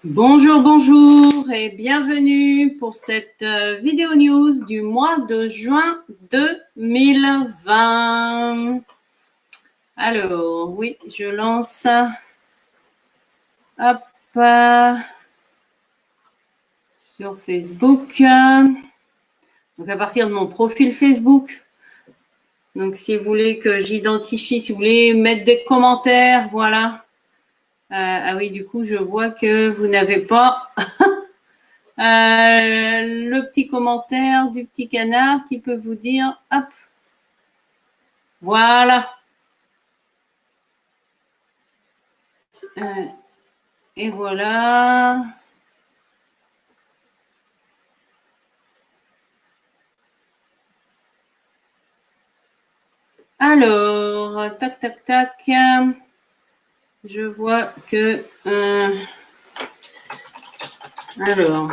Bonjour, bonjour et bienvenue pour cette vidéo news du mois de juin 2020. Alors, oui, je lance. Hop. Sur Facebook. Donc, à partir de mon profil Facebook. Donc, si vous voulez que j'identifie, si vous voulez mettre des commentaires, voilà. Ah oui, du coup, je vois que vous n'avez pas le petit commentaire du petit canard qui peut vous dire, hop, voilà. Et voilà. Alors, tac, tac, tac. Je vois que... alors,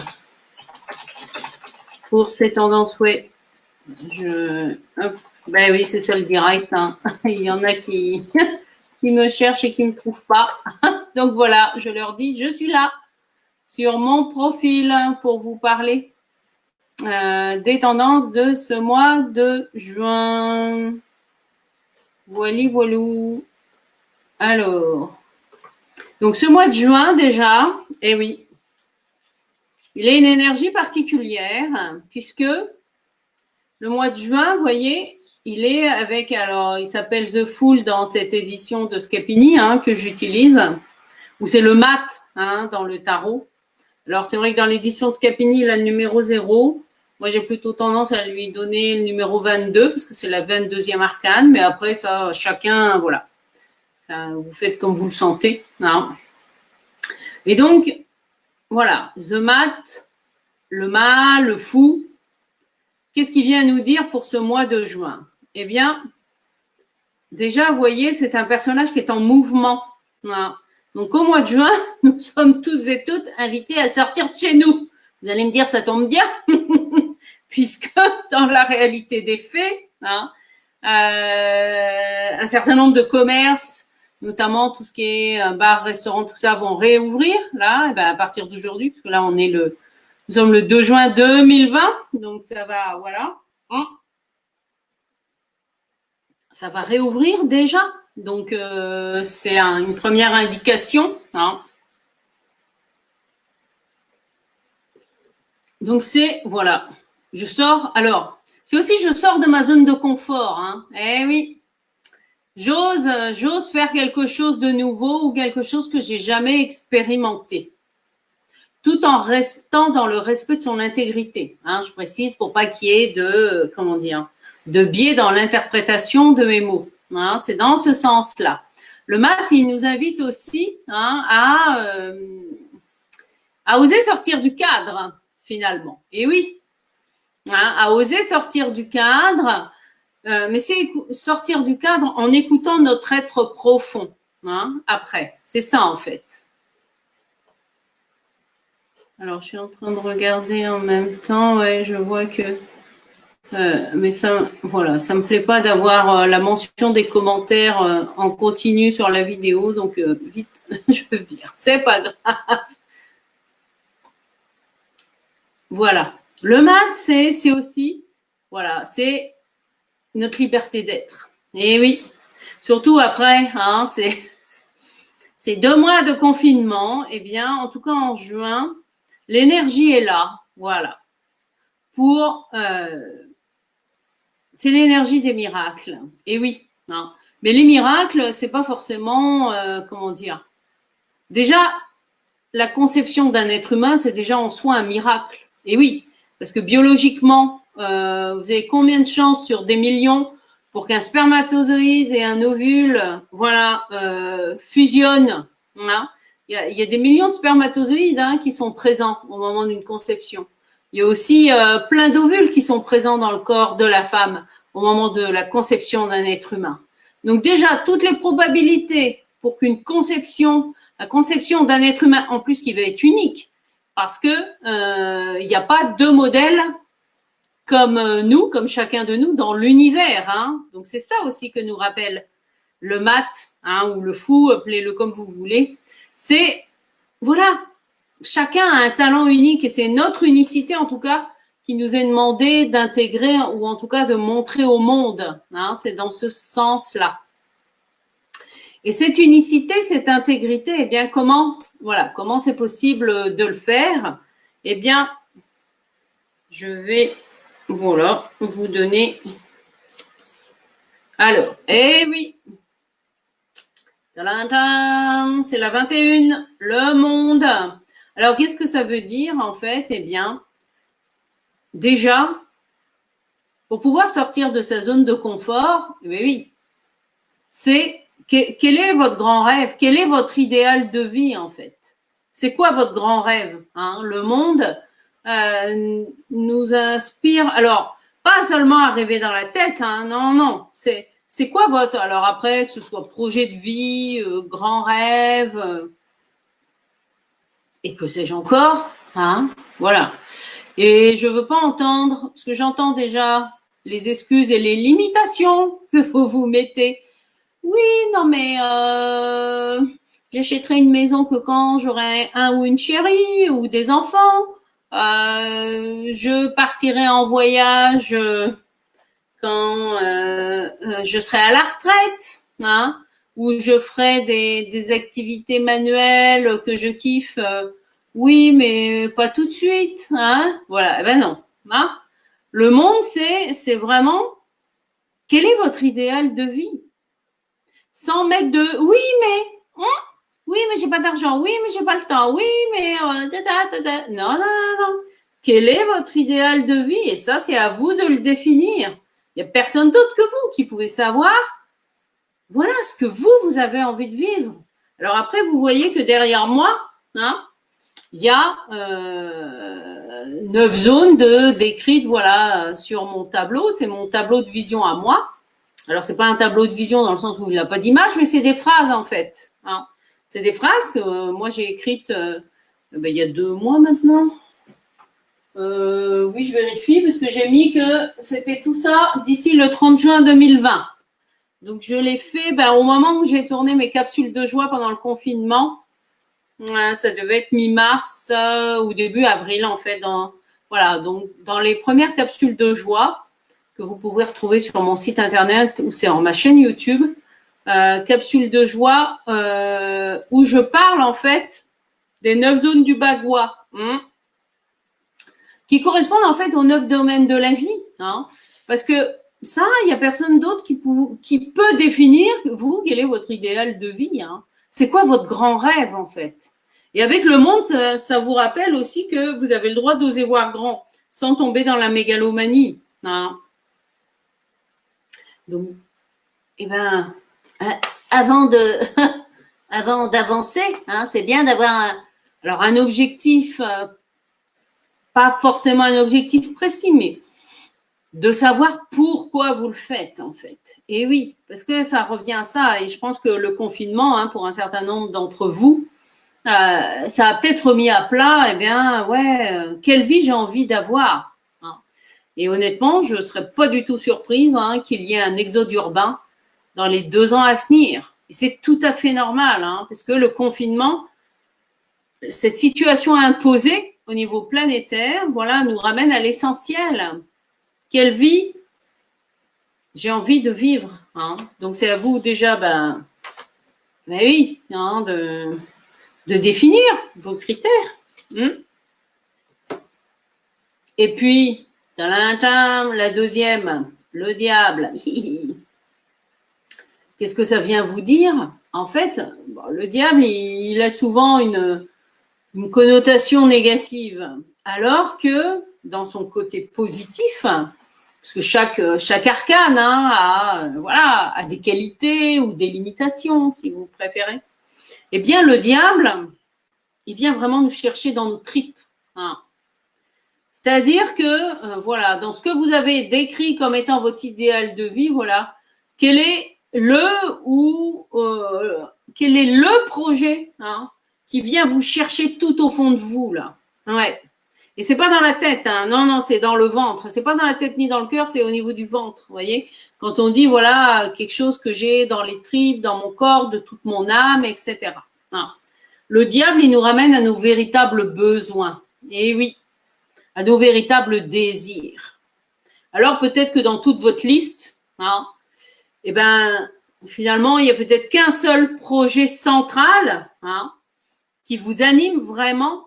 pour ces tendances, ouais, hop, ben oui, c'est ça le direct. Hein. Il y en a qui, qui me cherchent et qui ne me trouvent pas. Donc voilà, je leur dis, je suis là sur mon profil pour vous parler des tendances de ce mois de juin. Voilà, voilou. Alors, donc ce mois de juin déjà, eh oui, il a une énergie particulière puisque le mois de juin, vous voyez, il est avec, alors il s'appelle The Fool dans cette édition de Scapini que j'utilise, où c'est le mat dans le tarot. Alors c'est vrai que dans l'édition de Scapini, il a le numéro 0. Moi, j'ai plutôt tendance à lui donner le numéro 22 parce que c'est la 22e arcane. Mais après, ça, chacun, voilà. Vous faites comme vous le sentez. Hein. Et donc, voilà, The Mat, le mal, le fou. Qu'est-ce qu'il vient nous dire pour ce mois de juin? Eh bien, déjà, vous voyez, c'est un personnage qui est en mouvement. Voilà. Donc, au mois de juin, nous sommes tous et toutes invités à sortir de chez nous. Vous allez me dire, ça tombe bien, puisque dans la réalité des faits, un certain nombre de commerces, notamment tout ce qui est bar, restaurant, tout ça, vont réouvrir là, et ben à partir d'aujourd'hui, parce que là on est nous sommes le 2 juin 2020, donc ça va, voilà, ça va réouvrir déjà, donc c'est une première indication. Donc c'est, voilà, je sors, alors, c'est aussi je sors de ma zone de confort, eh oui, j'ose faire quelque chose de nouveau ou quelque chose que j'ai jamais expérimenté, tout en restant dans le respect de son intégrité. Je précise pour pas qu'il y ait de biais dans l'interprétation de mes mots. C'est dans ce sens-là. Le mat, il nous invite aussi à oser sortir du cadre, finalement. Et oui, à oser sortir du cadre. Mais c'est sortir du cadre en écoutant notre être profond. Après, c'est ça en fait. Alors, je suis en train de regarder en même temps. Ouais, je vois que, mais ça, voilà, ça me plaît pas d'avoir la mention des commentaires en continu sur la vidéo, donc vite, je vire. C'est pas grave. Voilà. Le mat, c'est aussi, voilà, c'est notre liberté d'être. Et oui, surtout après, c'est 2 mois de confinement. Eh bien, en tout cas en juin, l'énergie est là, voilà. C'est l'énergie des miracles. Et oui, mais les miracles, c'est pas forcément, comment dire. Déjà, la conception d'un être humain, c'est déjà en soi un miracle. Et oui, parce que biologiquement, vous avez combien de chances sur des millions pour qu'un spermatozoïde et un ovule, voilà, fusionnent. Il y a des millions de spermatozoïdes qui sont présents au moment d'une conception. Il y a aussi plein d'ovules qui sont présents dans le corps de la femme au moment de la conception d'un être humain. Donc déjà, toutes les probabilités pour qu'une la conception d'un être humain, en plus qui va être unique, parce que il n'y a pas 2 modèles comme nous, comme chacun de nous dans l'univers. Donc c'est ça aussi que nous rappelle le mat ou le fou, appelez-le comme vous voulez. C'est voilà, chacun a un talent unique et c'est notre unicité en tout cas qui nous est demandé d'intégrer ou en tout cas de montrer au monde. Hein, c'est dans ce sens-là. Et cette unicité, cette intégrité, eh bien, comment c'est possible de le faire? Eh bien, je vais, voilà, vous donner. Alors, eh oui, c'est la 21, le monde. Alors, qu'est-ce que ça veut dire en fait? Eh bien, déjà, pour pouvoir sortir de sa zone de confort, eh bien, oui, c'est quel est votre grand rêve? Quel est votre idéal de vie en fait? C'est quoi votre grand rêve? Hein? Le monde nous inspire. Alors, pas seulement à rêver dans la tête, hein, non, non. C'est quoi votre. Alors après, que ce soit projet de vie, grand rêve, et que sais-je encore, hein, voilà. Et je veux pas entendre, parce que j'entends déjà les excuses et les limitations que vous vous mettez. Oui, non mais j'achèterai une maison que quand j'aurai un ou une chérie ou des enfants. Je partirai en voyage quand je serai à la retraite, hein, ou je ferai des activités manuelles que je kiffe. Oui, mais pas tout de suite, hein. Voilà, eh ben non. Hein. Le monde, c'est vraiment quel est votre idéal de vie, sans mettre de oui, mais oui, mais j'ai pas d'argent. Oui, mais j'ai pas le temps. Oui, mais non, non, non, non. Quel est votre idéal de vie? Et ça, c'est à vous de le définir. Il n'y a personne d'autre que vous qui pouvez savoir. Voilà ce que vous avez envie de vivre. Alors après, vous voyez que derrière moi, hein, il y a 9 zones décrites, voilà, sur mon tableau. C'est mon tableau de vision à moi. Alors, c'est pas un tableau de vision dans le sens où il n'a pas d'image, mais c'est des phrases en fait. Hein. C'est des phrases que moi j'ai écrites il y a 2 mois maintenant. Oui, je vérifie parce que j'ai mis que c'était tout ça d'ici le 30 juin 2020. Donc, je l'ai fait au moment où j'ai tourné mes capsules de joie pendant le confinement. Ça devait être mi-mars ou début avril en fait. Voilà, donc dans les premières capsules de joie que vous pouvez retrouver sur mon site internet ou c'est en ma chaîne YouTube, capsule de joie où je parle en fait des 9 zones du Bagua, qui correspondent en fait aux 9 domaines de la vie, hein, parce que ça, il n'y a personne d'autre qui peut définir vous quel est votre idéal de vie, hein. C'est quoi votre grand rêve en fait? Et avec le monde, ça vous rappelle aussi que vous avez le droit d'oser voir grand, sans tomber dans la mégalomanie, hein. Donc, eh ben, avant d'avancer, hein, c'est bien d'avoir un objectif, pas forcément un objectif précis, mais de savoir pourquoi vous le faites en fait. Et oui, parce que ça revient à ça. Et je pense que le confinement, hein, pour un certain nombre d'entre vous, ça a peut-être remis à plat, eh bien, ouais, quelle vie j'ai envie d'avoir. Hein. Et honnêtement, je ne serais pas du tout surprise qu'il y ait un exode urbain dans les 2 ans à venir. Et c'est tout à fait normal, parce que le confinement, cette situation imposée au niveau planétaire, voilà, nous ramène à l'essentiel. Quelle vie j'ai envie de vivre, hein. Donc c'est à vous déjà, oui, hein, de définir vos critères. Et puis, la deuxième, le diable. Qu'est-ce que ça vient vous dire? En fait, le diable, il a souvent une connotation négative, alors que dans son côté positif, parce que chaque arcane a des qualités ou des limitations, si vous préférez. Eh bien, le diable, il vient vraiment nous chercher dans nos tripes. Hein. C'est-à-dire que, dans ce que vous avez décrit comme étant votre idéal de vie, voilà, quel est le projet qui vient vous chercher tout au fond de vous, là. Ouais. Et c'est pas dans la tête, non, non, c'est dans le ventre. C'est pas dans la tête ni dans le cœur, c'est au niveau du ventre, vous voyez. Quand on dit, voilà, quelque chose que j'ai dans les tripes, dans mon corps, de toute mon âme, etc. Non. le diable, il nous ramène à nos véritables besoins. Et oui, à nos véritables désirs. Alors peut-être que dans toute votre liste, hein, eh ben, finalement, il y a peut-être qu'un seul projet central, hein, qui vous anime vraiment.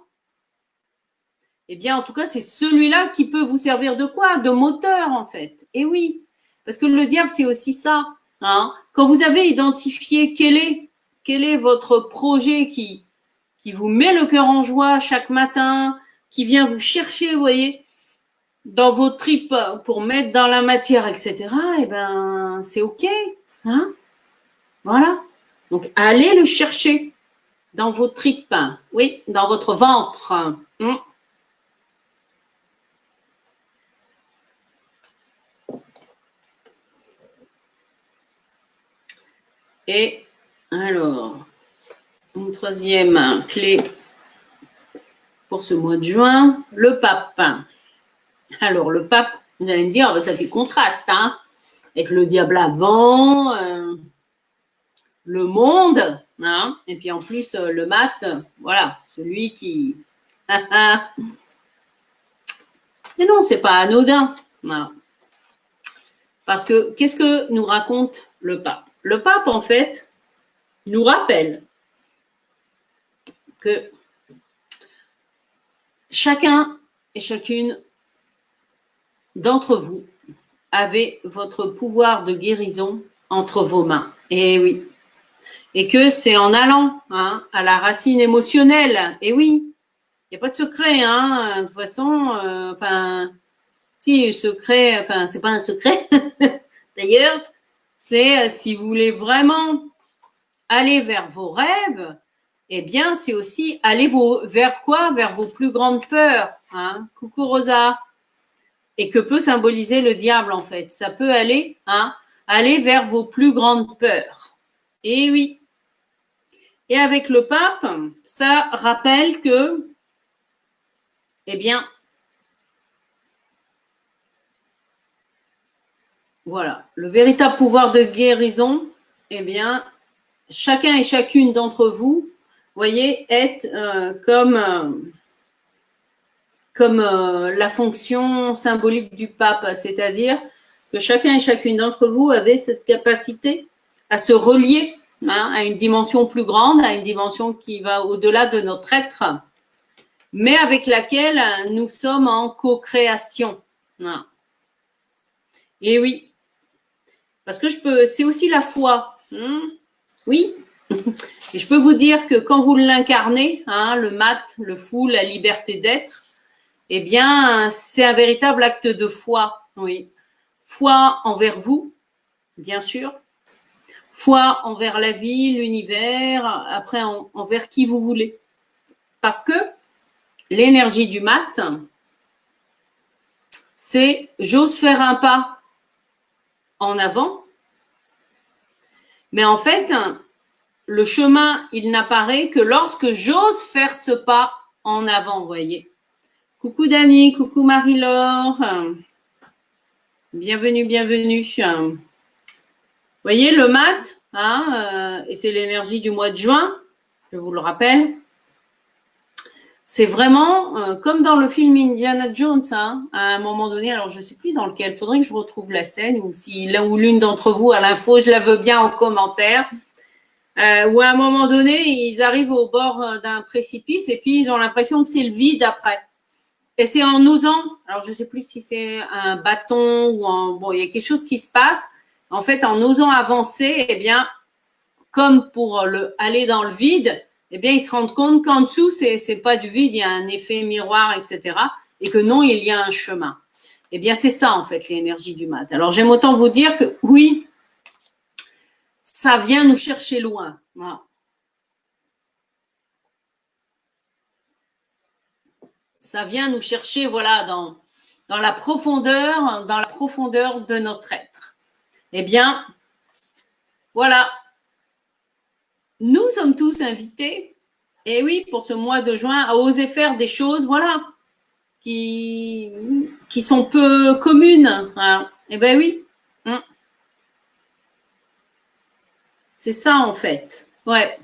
Eh bien, en tout cas, c'est celui-là qui peut vous servir de quoi? De moteur, en fait. Et oui, parce que le diable, c'est aussi ça. Hein. Quand vous avez identifié quel est votre projet qui vous met le cœur en joie chaque matin, qui vient vous chercher, vous voyez, dans vos tripes pour mettre dans la matière, etc., eh ben, c'est OK. Hein. Voilà. Donc, allez le chercher dans vos tripes. Oui, dans votre ventre. Et alors, une troisième clé pour ce mois de juin, le pape. Alors, le pape, vous allez me dire, ça fait contraste, hein, avec le diable avant, le monde, hein, et puis en plus, le mat, voilà, celui qui... Mais non, c'est pas anodin. Voilà. Parce que, qu'est-ce que nous raconte le pape? Le pape, en fait, nous rappelle que chacun et chacune d'entre vous avez votre pouvoir de guérison entre vos mains. Et oui. Et que c'est en allant hein, à la racine émotionnelle. Et oui, il n'y a pas de secret. Hein. De toute façon, enfin, si, secret, enfin, c'est pas un secret. D'ailleurs, c'est si vous voulez vraiment aller vers vos rêves, eh bien, c'est aussi aller vers quoi? Vers vos plus grandes peurs. Hein. Coucou Rosa. Et que peut symboliser le diable, en fait. Ça peut aller, hein, aller vers vos plus grandes peurs. Et oui. Et avec le pape, ça rappelle que, eh bien, voilà, le véritable pouvoir de guérison, eh bien, chacun et chacune d'entre vous, voyez, est comme la fonction symbolique du pape, c'est-à-dire que chacun et chacune d'entre vous avait cette capacité à se relier hein, à une dimension plus grande, à une dimension qui va au-delà de notre être, mais avec laquelle nous sommes en co-création. Et oui, parce que c'est aussi la foi. Oui. Et je peux vous dire que quand vous l'incarnez, hein, le mat, le fou, la liberté d'être, eh bien, c'est un véritable acte de foi. Oui. Foi envers vous, bien sûr. Foi envers la vie, l'univers, après envers qui vous voulez. Parce que l'énergie du mat, c'est j'ose faire un pas en avant, mais en fait, le chemin, il n'apparaît que lorsque j'ose faire ce pas en avant, vous voyez. Coucou Dani, coucou Marie-Laure. Bienvenue, bienvenue. Vous voyez, le mat, hein, et c'est l'énergie du mois de juin, je vous le rappelle. C'est vraiment comme dans le film Indiana Jones, hein, à un moment donné, alors je ne sais plus dans lequel, il faudrait que je retrouve la scène, ou si l'un ou l'une d'entre vous a l'info, je la veux bien en commentaire. Où à un moment donné, ils arrivent au bord d'un précipice et puis ils ont l'impression que c'est le vide après. Et c'est en osant, alors je ne sais plus si c'est un bâton ou bon, il y a quelque chose qui se passe. En fait, en osant avancer, eh bien, comme pour aller dans le vide, eh bien, ils se rendent compte qu'en dessous, c'est pas du vide, il y a un effet miroir, etc. Et que non, il y a un chemin. Eh bien, c'est ça, en fait, l'énergie du mat. Alors, j'aime autant vous dire que oui, ça vient nous chercher loin. Voilà. Ça vient nous chercher, voilà, dans la profondeur de notre être. Eh bien, voilà, nous sommes tous invités, et oui, pour ce mois de juin, à oser faire des choses, voilà, qui sont peu communes. Hein. Eh bien oui, c'est ça en fait. Ouais.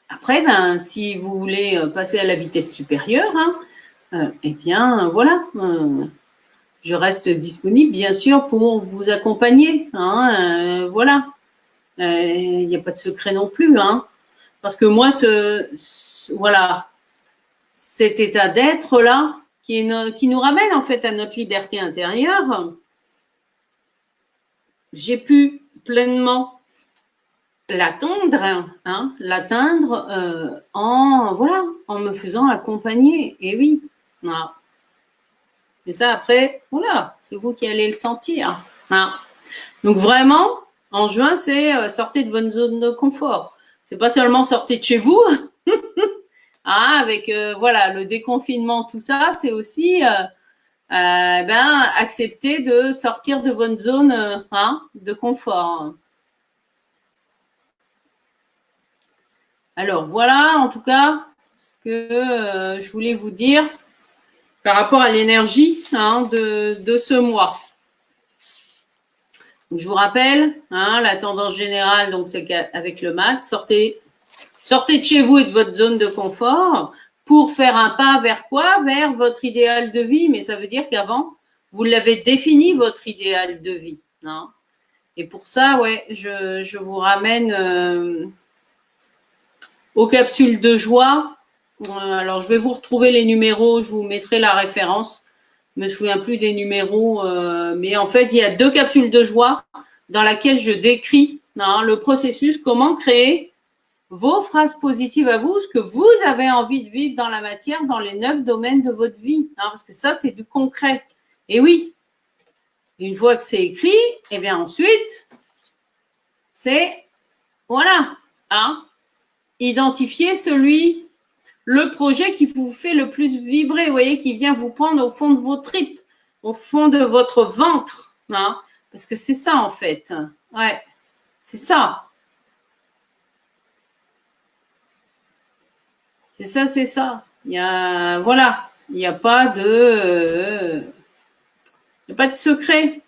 Après, ben, si vous voulez passer à la vitesse supérieure, hein, eh bien, voilà. Je reste disponible, bien sûr, pour vous accompagner. Hein, voilà. Il n'y a pas de secret non plus. Hein, parce que moi, voilà, cet état d'être-là, qui nous ramène en fait à notre liberté intérieure, j'ai pu pleinement l'atteindre, en me faisant accompagner. Et oui, voilà. Et ça après, voilà, c'est vous qui allez le sentir. Hein. Donc vraiment, en juin, c'est sortez de votre zone de confort. C'est pas seulement sortez de chez vous, avec voilà le déconfinement, tout ça, c'est aussi accepter de sortir de votre zone de confort. Alors voilà, en tout cas, ce que je voulais vous dire par rapport à l'énergie de ce mois. Donc, je vous rappelle, la tendance générale, donc c'est qu'avec le mat, sortez de chez vous et de votre zone de confort pour faire un pas vers quoi? Vers votre idéal de vie. Mais ça veut dire qu'avant, vous l'avez défini, votre idéal de vie. Non? Et pour ça, ouais, je vous ramène aux capsules de joie. Alors, je vais vous retrouver les numéros, je vous mettrai la référence. Je me souviens plus des numéros, mais en fait, il y a 2 capsules de joie dans lesquelles je décris le processus, comment créer vos phrases positives à vous, ce que vous avez envie de vivre dans la matière, dans les 9 domaines de votre vie. Parce que ça, c'est du concret. Et oui, une fois que c'est écrit, et bien ensuite, c'est, voilà, identifier le projet qui vous fait le plus vibrer, vous voyez, qui vient vous prendre au fond de vos tripes, au fond de votre ventre. Parce que c'est ça, en fait. Ouais, c'est ça. C'est ça, c'est ça. Il y a, voilà, il n'y a pas de secret.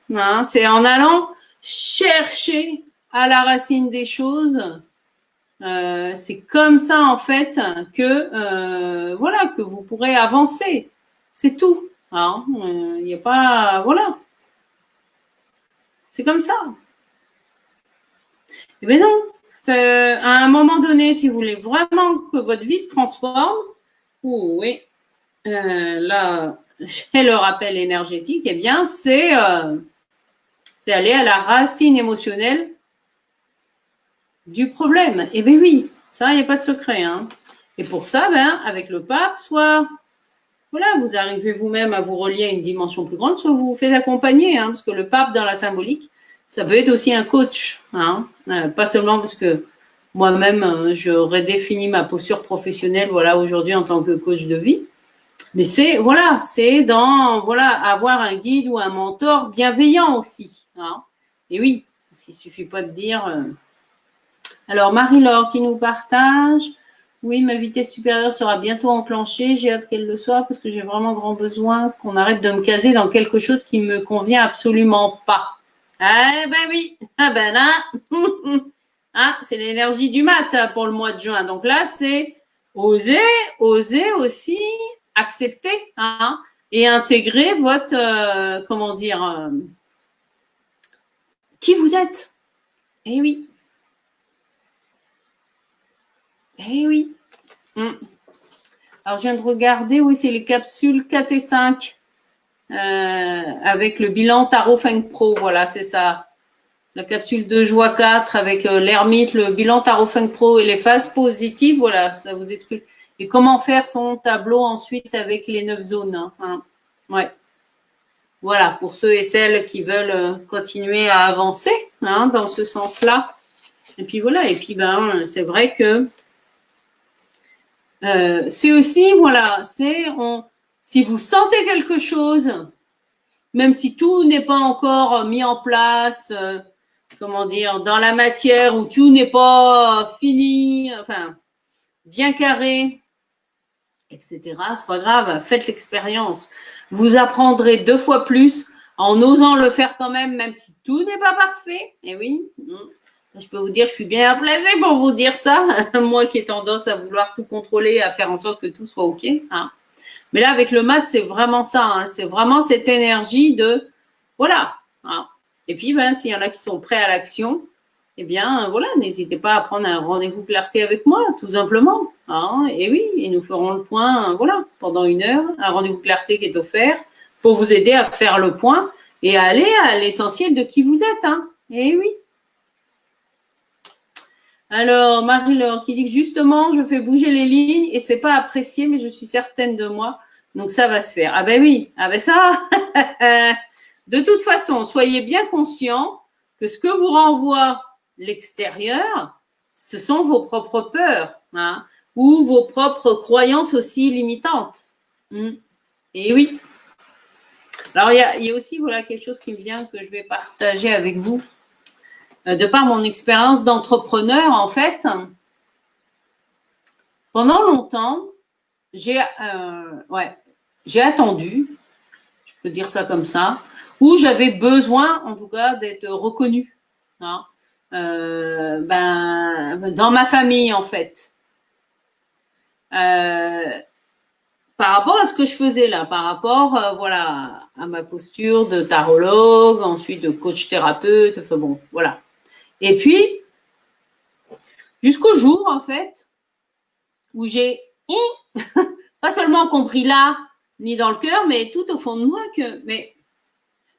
C'est en allant chercher à la racine des choses. C'est comme ça en fait que que vous pourrez avancer. C'est tout. Il n'y a pas, voilà. C'est comme ça. Eh bien non. À un moment donné, si vous voulez vraiment que votre vie se transforme, oui, là, j'ai le rappel énergétique, eh bien, c'est aller à la racine émotionnelle du problème. Eh bien oui, ça, il n'y a pas de secret. Et pour ça, avec le pape, soit voilà, vous arrivez vous-même à vous relier à une dimension plus grande, soit vous vous faites accompagner, parce que le pape dans la symbolique, ça peut être aussi un coach, pas seulement parce que moi-même, je redéfinis ma posture professionnelle, voilà, aujourd'hui en tant que coach de vie. Mais c'est avoir un guide ou un mentor bienveillant aussi. Et oui, parce qu'il suffit pas de dire. Alors Marie-Laure qui nous partage. Oui, ma vitesse supérieure sera bientôt enclenchée. J'ai hâte qu'elle le soit parce que j'ai vraiment grand besoin qu'on arrête de me caser dans quelque chose qui me convient absolument pas. Ah ben oui, là, c'est l'énergie du mat pour le mois de juin. Donc là, c'est oser aussi accepter et intégrer votre, qui vous êtes. Eh oui. Eh oui. Alors, je viens de regarder, oui, c'est les capsules 4 et 5 avec le bilan Tarot Feng Pro. Voilà, c'est ça. La capsule de joie 4 avec l'ermite, le bilan Tarot Feng Pro et les phases positives. Voilà, ça vous explique. Et comment faire son tableau ensuite avec les 9 zones. Ouais. Voilà, pour ceux et celles qui veulent continuer à avancer dans ce sens-là. Et puis voilà, et puis c'est vrai que c'est aussi, voilà, si vous sentez quelque chose, même si tout n'est pas encore mis en place, dans la matière, où tout n'est pas fini, enfin, bien carré, etc., c'est pas grave, faites l'expérience. Vous apprendrez 2 fois plus en osant le faire quand même si tout n'est pas parfait. Et oui. Je peux vous dire, je suis bien placée pour vous dire ça. Moi qui ai tendance à vouloir tout contrôler, à faire en sorte que tout soit OK. Hein. Mais là, avec le mat, c'est vraiment ça. Hein. C'est vraiment cette énergie de, voilà. Hein. Et puis, ben, s'il y en a qui sont prêts à l'action, eh bien, voilà, n'hésitez pas à prendre un rendez-vous clarté avec moi, tout simplement. Hein. Et oui, et nous ferons le point, voilà, pendant 1 heure, un rendez-vous clarté qui est offert pour vous aider à faire le point et à aller à l'essentiel de qui vous êtes. Hein. Et oui. Alors, Marie-Laure qui dit que justement, je fais bouger les lignes et c'est pas apprécié, mais je suis certaine de moi. Donc, ça va se faire. Ah ben oui, ah ben ça. De toute façon, soyez bien conscients que ce que vous renvoie l'extérieur, ce sont vos propres peurs hein, ou vos propres croyances aussi limitantes. Et oui. Alors, il y a aussi voilà, quelque chose qui me vient que je vais partager avec vous. De par mon expérience d'entrepreneur, en fait, pendant longtemps, j'ai attendu, je peux dire ça comme ça, où j'avais besoin, en tout cas, d'être reconnue. Hein, dans ma famille, en fait. Par rapport à ce que je faisais là, par rapport voilà, à ma posture de tarologue, ensuite de coach thérapeute, enfin bon, voilà. Et puis, jusqu'au jour, en fait, où j'ai pas seulement compris là, ni dans le cœur, mais tout au fond de moi mais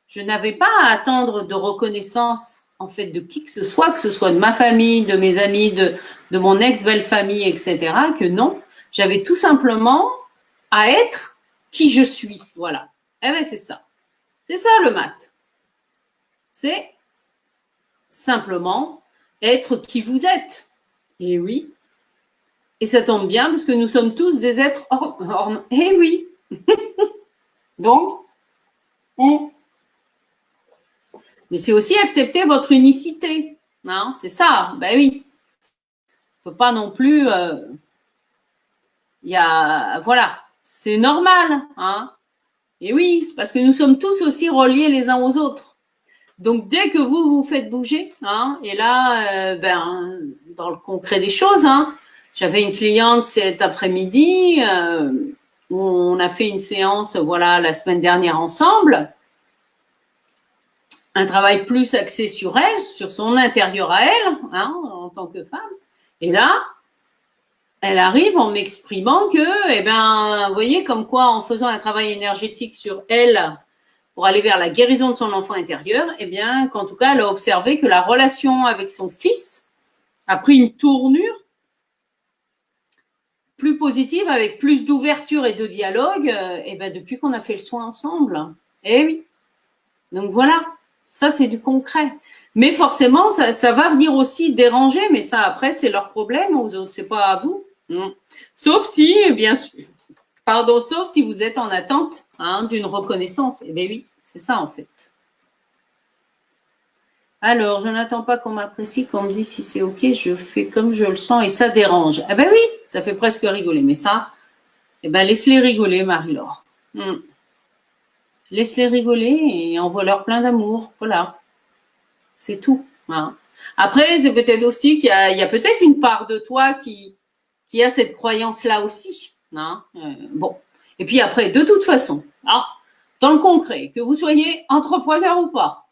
je n'avais pas à attendre de reconnaissance, en fait, de qui que ce soit de ma famille, de mes amis, de mon ex-belle-famille, etc., que non, j'avais tout simplement à être qui je suis. Voilà. Eh bien, c'est ça. C'est ça le maths. C'est simplement être qui vous êtes. Et oui. Et ça tombe bien parce que nous sommes tous des êtres hors normes. Eh oui. Donc, mais c'est aussi accepter votre unicité. Hein, c'est ça. Ben oui. On ne peut pas non plus. Voilà. C'est normal. Hein. Et oui, parce que nous sommes tous aussi reliés les uns aux autres. Donc, dès que vous vous faites bouger, hein, et là, dans le concret des choses, hein, j'avais une cliente cet après-midi où on a fait une séance, voilà, la semaine dernière ensemble. Un travail plus axé sur elle, sur son intérieur à elle, hein, en tant que femme. Et là, elle arrive en m'exprimant que, vous voyez, comme quoi en faisant un travail énergétique sur elle pour aller vers la guérison de son enfant intérieur, qu'en tout cas, elle a observé que la relation avec son fils a pris une tournure plus positive, avec plus d'ouverture et de dialogue, depuis qu'on a fait le soin ensemble. Eh oui. Donc voilà, ça c'est du concret. Mais forcément, ça va venir aussi déranger, mais ça après, c'est leur problème aux autres, c'est pas à vous. Sauf si, bien sûr, sauf si vous êtes en attente d'une reconnaissance. Eh bien oui, c'est ça en fait. Alors, je n'attends pas qu'on m'apprécie, qu'on me dise si c'est OK, je fais comme je le sens et ça dérange. Eh bien oui, ça fait presque rigoler, mais ça, laisse-les rigoler, Marie-Laure. Laisse-les rigoler et envoie-leur plein d'amour. Voilà. C'est tout. Hein. Après, c'est peut-être aussi qu'il y a peut-être une part de toi qui a cette croyance-là aussi. Hein. Bon. Et puis après, de toute façon, dans le concret, que vous soyez entrepreneur ou pas,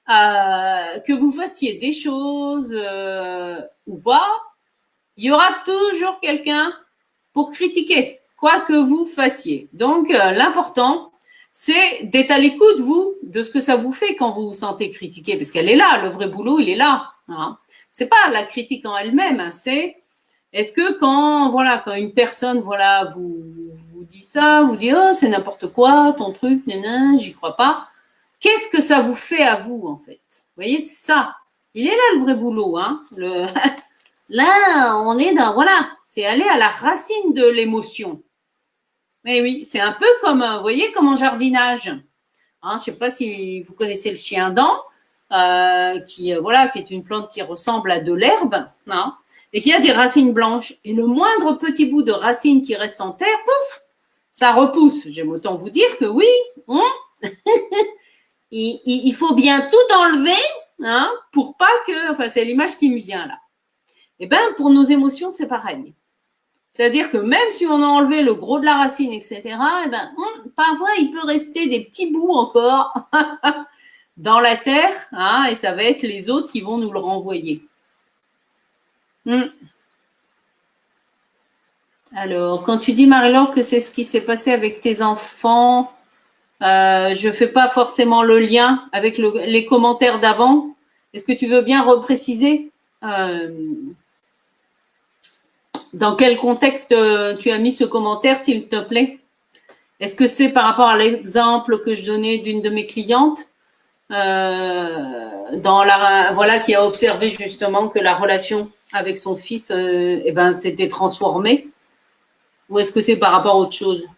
que vous fassiez des choses ou pas, il y aura toujours quelqu'un pour critiquer, quoi que vous fassiez. Donc, l'important, c'est d'être à l'écoute, vous, de ce que ça vous fait quand vous vous sentez critiqué, parce qu'elle est là, le vrai boulot, il est là. Hein. C'est pas la critique en elle-même, hein, c'est est-ce que quand une personne, vous dit ça, vous dit oh c'est n'importe quoi, ton truc, j'y crois pas. Qu'est-ce que ça vous fait à vous en fait? Vous voyez, c'est ça. Il est là le vrai boulot, hein. Là, on est c'est aller à la racine de l'émotion. Mais oui, c'est un peu comme, vous voyez, comme en jardinage. Hein, je sais pas si vous connaissez le chien-dent, qui est une plante qui ressemble à de l'herbe, hein, et qui a des racines blanches. Et le moindre petit bout de racine qui reste en terre, pouf, ça repousse. J'aime autant vous dire que oui, il faut bien tout enlever, hein, pour pas que, enfin, c'est l'image qui me vient là. Eh ben, pour nos émotions, c'est pareil. C'est-à-dire que même si on a enlevé le gros de la racine, etc., eh ben, parfois, il peut rester des petits bouts encore dans la terre, hein, et ça va être les autres qui vont nous le renvoyer. Alors, quand tu dis, Marie-Laure, que c'est ce qui s'est passé avec tes enfants, je ne fais pas forcément le lien avec les commentaires d'avant. Est-ce que tu veux bien repréciser dans quel contexte tu as mis ce commentaire, s'il te plaît? Est-ce que c'est par rapport à l'exemple que je donnais d'une de mes clientes voilà, qui a observé justement que la relation avec son fils s'était transformée? Ou est-ce que c'est par rapport à autre chose?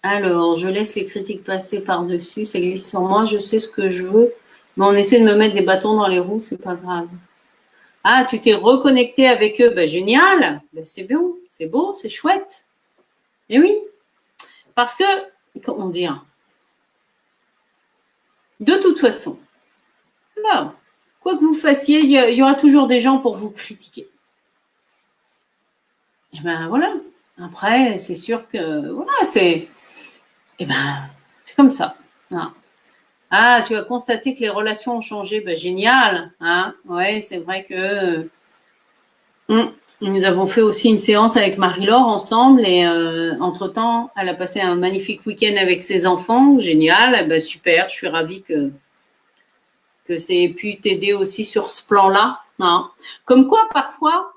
Alors, je laisse les critiques passer par-dessus, ça glisse sur moi, je sais ce que je veux, mais on essaie de me mettre des bâtons dans les roues, c'est pas grave. Ah, tu t'es reconnecté avec eux, ben génial, ben, c'est beau, c'est chouette. Et oui, parce que, comment dire, de toute façon, alors, quoi que vous fassiez, il y aura toujours des gens pour vous critiquer. Et ben voilà. Après, c'est sûr que voilà, c'est comme ça. Voilà. Ah, tu as constaté que les relations ont changé. Ben, génial. Hein, ouais, c'est vrai que nous avons fait aussi une séance avec Marie-Laure ensemble et entre-temps, elle a passé un magnifique week-end avec ses enfants. Génial. Eh ben, super. Je suis ravie que ça ait pu t'aider aussi sur ce plan-là. Hein. Comme quoi, parfois,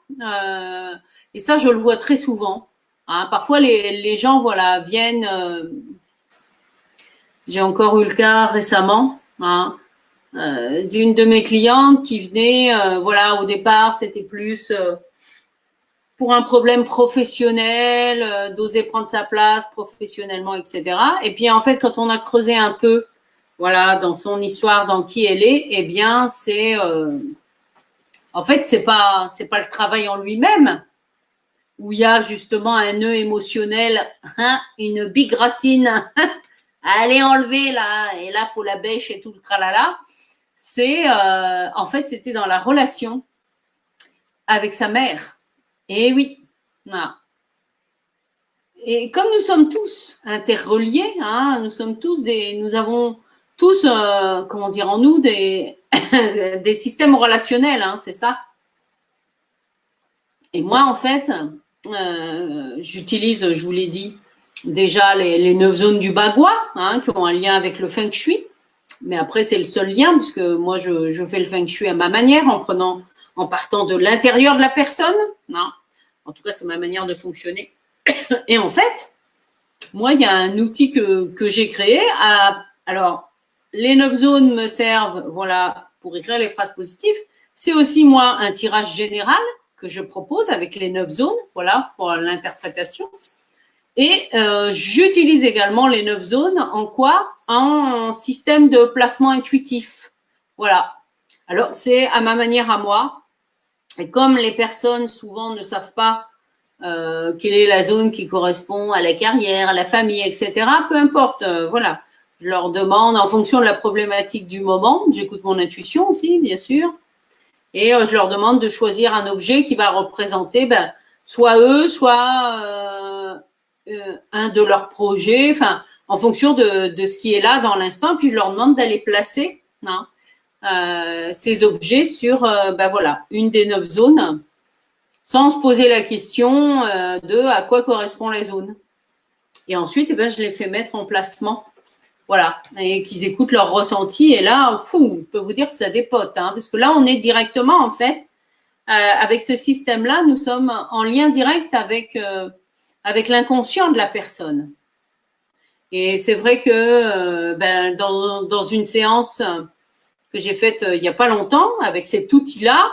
et ça, je le vois très souvent, hein, parfois les gens voilà, viennent. J'ai encore eu le cas récemment hein, d'une de mes clientes qui venait, voilà, au départ, c'était plus pour un problème professionnel, d'oser prendre sa place professionnellement, etc. Et puis, en fait, quand on a creusé un peu, voilà, dans son histoire, dans qui elle est, eh bien, en fait, c'est pas le travail en lui-même, où il y a justement un nœud émotionnel, hein, une big racine à aller enlever là, et là, faut la bêche et tout le tralala. En fait, c'était dans la relation avec sa mère. Et oui, voilà. Et comme nous sommes tous interreliés, hein, nous avons tous, comment dire, en nous des systèmes relationnels, hein, c'est ça. Et moi, en fait, j'utilise, je vous l'ai dit, déjà les 9 zones du bagua, hein, qui ont un lien avec le feng shui. Mais après, c'est le seul lien, puisque moi, je fais le feng shui à ma manière, en partant de l'intérieur de la personne. Non. En tout cas, c'est ma manière de fonctionner. Et en fait, moi, il y a un outil que j'ai créé. Alors, les 9 zones me servent, voilà, pour écrire les phrases positives. C'est aussi, moi, un tirage général que je propose avec les 9 zones, voilà, pour l'interprétation. Et j'utilise également les 9 zones en quoi? En système de placement intuitif. Voilà. Alors, c'est à ma manière à moi. Et comme les personnes souvent ne savent pas quelle est la zone qui correspond à la carrière, à la famille, etc., peu importe, voilà. Je leur demande en fonction de la problématique du moment. J'écoute mon intuition aussi, bien sûr. Et je leur demande de choisir un objet qui va représenter soit eux, soit un de leurs projets, enfin, en fonction de ce qui est là dans l'instant. Puis je leur demande d'aller placer hein, ces objets sur voilà, une des 9 zones, sans se poser la question de à quoi correspond la zone. Et ensuite, je les fais mettre en placement. Voilà, et qu'ils écoutent leur ressenti. Et là, je peux vous dire que ça dépote, hein, parce que là, on est directement, en fait, avec ce système-là, nous sommes en lien direct avec l'inconscient de la personne. Et c'est vrai que dans une séance que j'ai faite il n'y a pas longtemps, avec cet outil-là,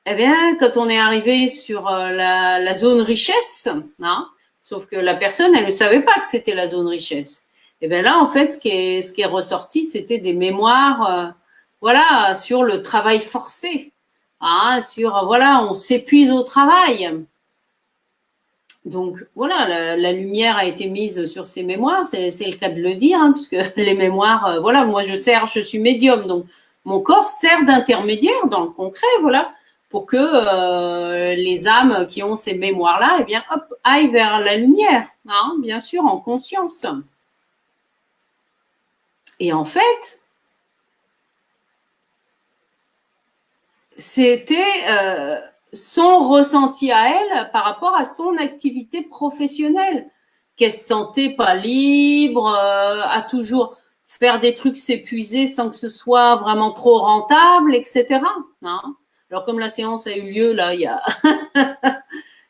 eh bien, quand on est arrivé sur la zone richesse, hein, sauf que la personne, elle ne savait pas que c'était la zone richesse. Et bien là, en fait, ce qui est ressorti, c'était des mémoires, voilà, sur le travail forcé, hein, sur voilà, on s'épuise au travail. Donc voilà, la lumière a été mise sur ces mémoires, c'est le cas de le dire, hein, puisque les mémoires, voilà, moi je suis médium, donc mon corps sert d'intermédiaire dans le concret, voilà, pour que les âmes qui ont ces mémoires-là, eh bien, hop, aillent vers la lumière, hein, bien sûr, en conscience. Et en fait, c'était son ressenti à elle par rapport à son activité professionnelle, qu'elle se sentait pas libre, à toujours faire des trucs s'épuiser sans que ce soit vraiment trop rentable, etc. Hein. Alors comme la séance a eu lieu là, il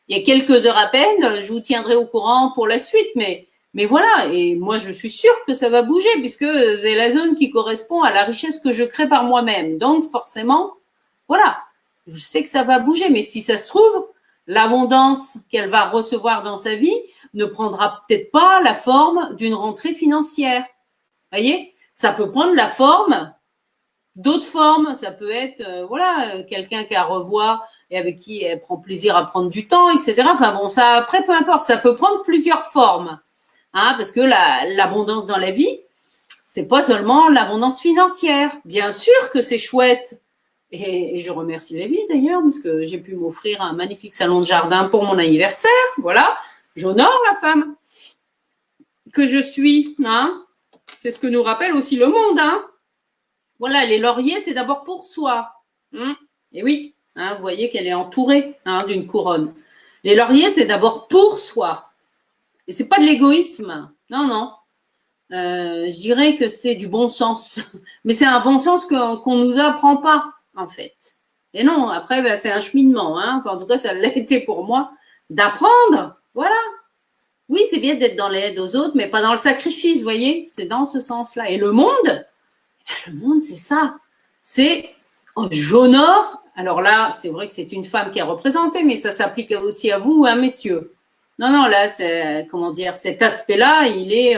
y a quelques heures à peine, je vous tiendrai au courant pour la suite, mais voilà, et moi je suis sûre que ça va bouger puisque c'est la zone qui correspond à la richesse que je crée par moi-même. Donc forcément, voilà, je sais que ça va bouger, mais si ça se trouve, l'abondance qu'elle va recevoir dans sa vie ne prendra peut-être pas la forme d'une rentrée financière. Vous voyez, ça peut prendre la forme d'autres formes. Ça peut être, voilà, quelqu'un qu'elle revoit et avec qui elle prend plaisir à prendre du temps, etc. Enfin bon, ça, après, peu importe, ça peut prendre plusieurs formes. Hein, parce que l'abondance dans la vie, c'est pas seulement l'abondance financière. Bien sûr que c'est chouette. Et je remercie la vie d'ailleurs, parce que j'ai pu m'offrir un magnifique salon de jardin pour mon anniversaire. Voilà, j'honore la femme que je suis. Hein. C'est ce que nous rappelle aussi le monde. Hein. Voilà, les lauriers, c'est d'abord pour soi. Et oui, hein, vous voyez qu'elle est entourée d'une couronne. Les lauriers, c'est d'abord pour soi. Et c'est pas de l'égoïsme. Non, non. Je dirais que c'est du bon sens. Mais c'est un bon sens qu'on nous apprend pas, en fait. Et non, après, ben, c'est un cheminement. Hein. Enfin, en tout cas, ça l'a été pour moi d'apprendre. Voilà. Oui, c'est bien d'être dans l'aide aux autres, mais pas dans le sacrifice, vous voyez. C'est dans ce sens-là. Et le monde, c'est ça. C'est j'honore. Alors là, c'est vrai que c'est une femme qui a représenté, mais ça s'applique aussi à vous, hein, messieurs. Non, non, là, c'est, comment dire, cet aspect-là, il est,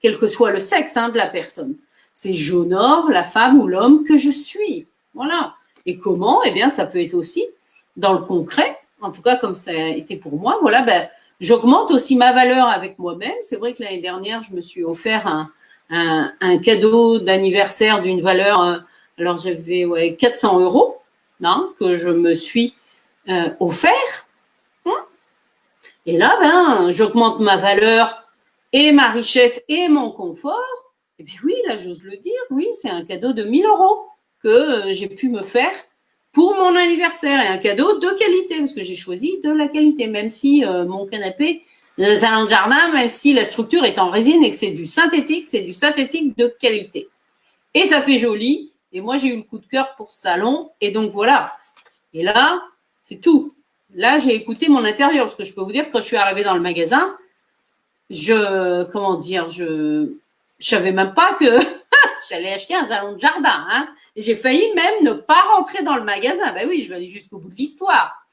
quel que soit le sexe de la personne. C'est j'honore la femme ou l'homme que je suis. Voilà. Et comment? Eh bien, ça peut être aussi dans le concret, en tout cas comme ça a été pour moi. Voilà, ben, j'augmente aussi ma valeur avec moi-même. C'est vrai que l'année dernière, je me suis offert un cadeau d'anniversaire d'une valeur, alors j'avais 400 euros que je me suis offert. Et là, ben, j'augmente ma valeur et ma richesse et mon confort. Et puis oui, là, j'ose le dire, oui, c'est un cadeau de 1000 euros que j'ai pu me faire pour mon anniversaire. Et un cadeau de qualité, parce que j'ai choisi de la qualité, même si mon canapé, le salon de jardin, même si la structure est en résine et que c'est du synthétique de qualité. Et ça fait joli. Et moi, j'ai eu le coup de cœur pour ce salon. Et donc, voilà. Et là, c'est tout. Là, j'ai écouté mon intérieur, parce que je peux vous dire que quand je suis arrivée dans le magasin, je savais même pas que j'allais acheter un salon de jardin. Hein. Et j'ai failli même ne pas rentrer dans le magasin. Ben oui, je vais aller jusqu'au bout de l'histoire.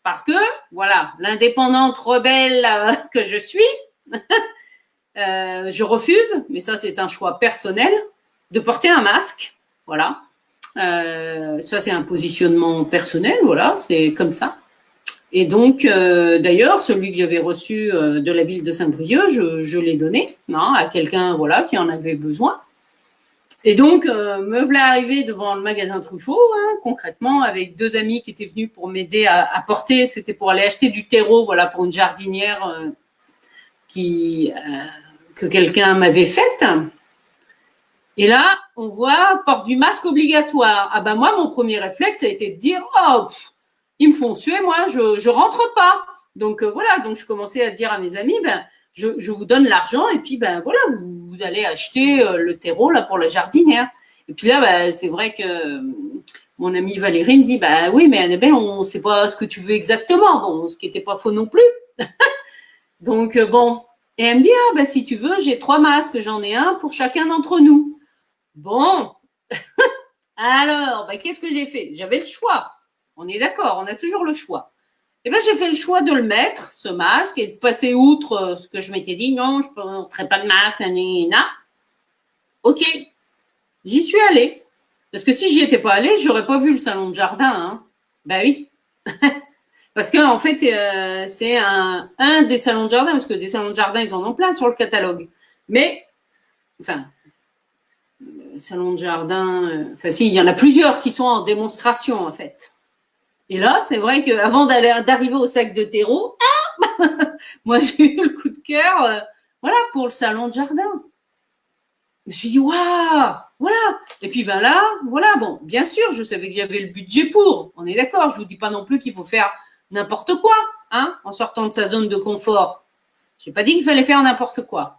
Parce que, voilà, l'indépendante rebelle que je suis, je refuse, mais ça c'est un choix personnel, de porter un masque. Voilà. Ça c'est un positionnement personnel, voilà, c'est comme ça. Et donc, d'ailleurs, celui que j'avais reçu de la ville de Saint-Brieuc, je l'ai donné à quelqu'un voilà, qui en avait besoin. Et donc, me voilà arrivée devant le magasin Truffaut, concrètement, avec deux amis qui étaient venus pour m'aider à porter. C'était pour aller acheter du terreau, voilà, pour une jardinière que quelqu'un m'avait faite. Et là, on voit port du masque obligatoire. Ah ben moi, mon premier réflexe a été de dire ils me font suer, moi, je rentre pas. Donc voilà, donc je commençais à dire à mes amis, ben je vous donne l'argent et puis ben voilà, vous allez acheter le terreau là pour la jardinière. Et puis là, ben, c'est vrai que mon amie Valérie me dit, ben oui, mais Annabelle, on ne sait pas ce que tu veux exactement. Bon, ce qui n'était pas faux non plus. Donc bon, et elle me dit, ben si tu veux, j'ai 3 masques, j'en ai un pour chacun d'entre nous. Bon, alors, ben, qu'est-ce que j'ai fait? J'avais le choix. On est d'accord, on a toujours le choix. Et ben, j'ai fait le choix de le mettre, ce masque, et de passer outre ce que je m'étais dit. Non, je ne porterai pas de masque, nanana. Ok, j'y suis allée. Parce que si j'y étais pas allée, j'aurais pas vu le salon de jardin. Ben oui. Parce que en fait, c'est un des salons de jardin, parce que des salons de jardin, ils en ont plein sur le catalogue. Mais, enfin, salon de jardin, enfin si, il y en a plusieurs qui sont en démonstration en fait. Et là, c'est vrai qu'avant d'arriver au sac de terreau, moi j'ai eu le coup de cœur, voilà, pour le salon de jardin. Je me suis dit, waouh, voilà. Et puis ben là, voilà, bon, bien sûr, je savais que j'avais le budget pour. On est d'accord. Je vous dis pas non plus qu'il faut faire n'importe quoi, hein, en sortant de sa zone de confort. J'ai pas dit qu'il fallait faire n'importe quoi.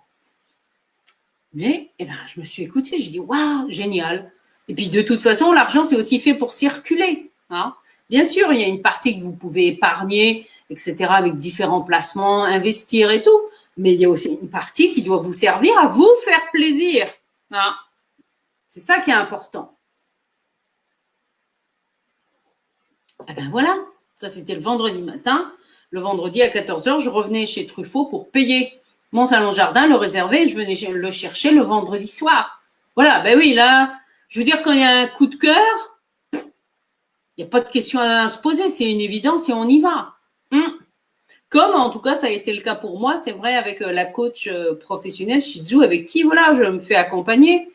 Mais, eh ben, je me suis écoutée. J'ai dit, waouh, génial. Et puis de toute façon, l'argent c'est aussi fait pour circuler, hein. Bien sûr, il y a une partie que vous pouvez épargner, etc., avec différents placements, investir et tout. Mais il y a aussi une partie qui doit vous servir à vous faire plaisir. Hein. C'est ça qui est important. Et ben voilà, ça c'était le vendredi matin. Le vendredi à 14h, je revenais chez Truffaut pour payer mon salon de jardin, le réserver. Je venais le chercher le vendredi soir. Voilà, ben oui, là, je veux dire, quand il y a un coup de cœur, il n'y a pas de question à se poser. C'est une évidence et on y va. Comme en tout cas, ça a été le cas pour moi, c'est vrai, avec la coach professionnelle Shih Tzu, avec qui, voilà, je me fais accompagner.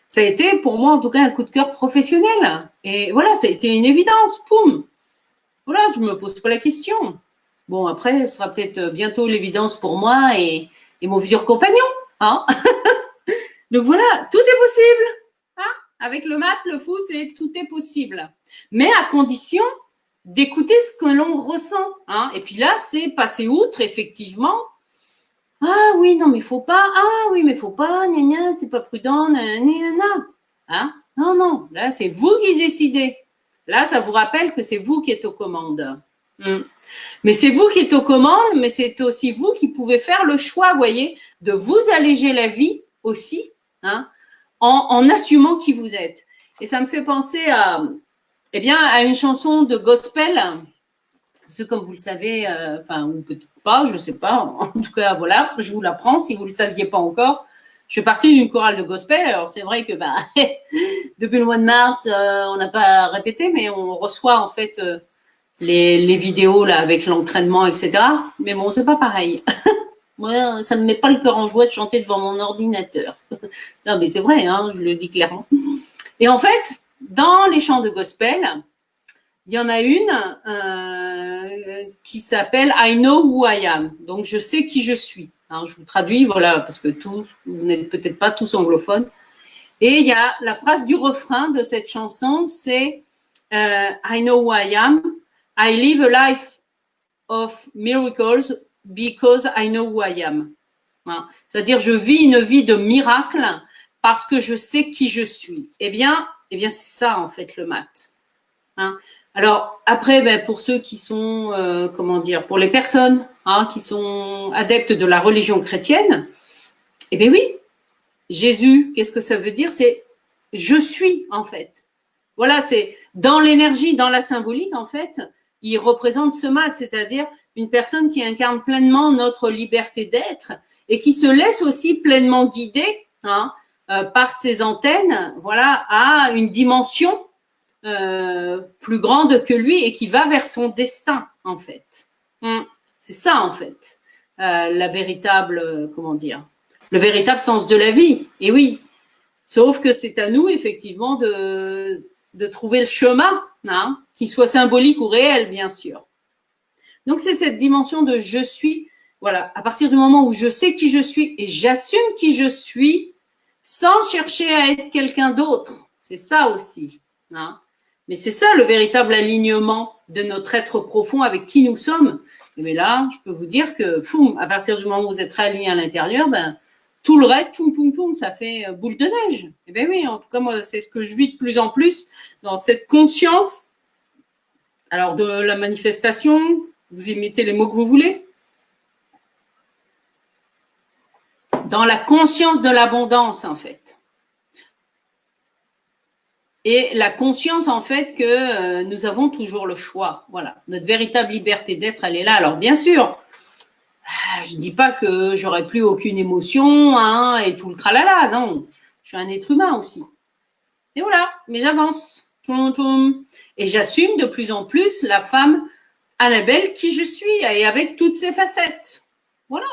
Ça a été pour moi, en tout cas, un coup de cœur professionnel. Et voilà, ça a été une évidence. Poum. Voilà, je me pose pas la question. Bon, après, ce sera peut-être bientôt l'évidence pour moi et mon futur compagnon. Hein. Donc voilà, tout est possible. Hein. Avec le mat, le fou, c'est tout est possible. Mais à condition d'écouter ce que l'on ressent. Hein. Et puis là, c'est passer outre, effectivement. Ah oui, non, mais faut pas. Ah oui, mais faut pas. Gna gna, c'est pas prudent. Gna gna gna. Hein. Non, non. Là, c'est vous qui décidez. Là, ça vous rappelle que c'est vous qui êtes aux commandes. Mais c'est vous qui êtes aux commandes, mais c'est aussi vous qui pouvez faire le choix, voyez, de vous alléger la vie aussi, hein, en assumant qui vous êtes. Et ça me fait penser eh bien, à une chanson de gospel. Parce que comme vous le savez, enfin, ou peut-être pas, je ne sais pas. En tout cas, voilà, je vous l'apprends si vous ne le saviez pas encore. Je fais partie d'une chorale de gospel. Alors, c'est vrai que depuis le mois de mars, on n'a pas répété, mais on reçoit en fait les vidéos là avec l'entraînement, etc. Mais bon, c'est pas pareil. Moi, ça me met pas le cœur en joie de chanter devant mon ordinateur. Non, mais c'est vrai, hein, je le dis clairement. Et en fait, dans les chants de gospel, il y en a une qui s'appelle I know who I am. Donc, je sais qui je suis. Hein, je vous traduis, voilà, parce que vous n'êtes peut-être pas tous anglophones. Et il y a la phrase du refrain de cette chanson, c'est I know who I am. I live a life of miracles because I know who I am. Hein. C'est-à-dire, je vis une vie de miracle parce que je sais qui je suis. Eh bien c'est ça, en fait, le mat. Hein. Alors, après, pour ceux qui sont, pour les personnes qui sont adeptes de la religion chrétienne, eh bien oui, Jésus, qu'est-ce que ça veut dire? C'est je suis, en fait. Voilà, c'est dans l'énergie, dans la symbolique, en fait, il représente ce mat, c'est-à-dire une personne qui incarne pleinement notre liberté d'être et qui se laisse aussi pleinement guider par ses antennes, voilà, à une dimension plus grande que lui et qui va vers son destin, en fait. C'est ça, en fait, la véritable, le véritable sens de la vie. Et oui, sauf que c'est à nous, effectivement, de trouver le chemin, hein, qui soit symbolique ou réel, bien sûr. Donc, c'est cette dimension de je suis. Voilà, à partir du moment où je sais qui je suis et j'assume qui je suis sans chercher à être quelqu'un d'autre. C'est ça aussi. Hein. Mais c'est ça le véritable alignement de notre être profond avec qui nous sommes. Mais là, je peux vous dire que, à partir du moment où vous êtes aligné à l'intérieur, tout le reste, ça fait boule de neige. Eh bien oui, en tout cas, moi, c'est ce que je vis de plus en plus dans cette conscience. Alors, de la manifestation, vous y mettez les mots que vous voulez. Dans la conscience de l'abondance, en fait. Et la conscience, en fait, que nous avons toujours le choix. Voilà, notre véritable liberté d'être, elle est là. Alors, bien sûr, je ne dis pas que j'aurais plus aucune émotion et tout le tralala, non. Je suis un être humain aussi. Et voilà, mais j'avance. Et j'assume de plus en plus la femme Annabelle qui je suis et avec toutes ses facettes. Voilà.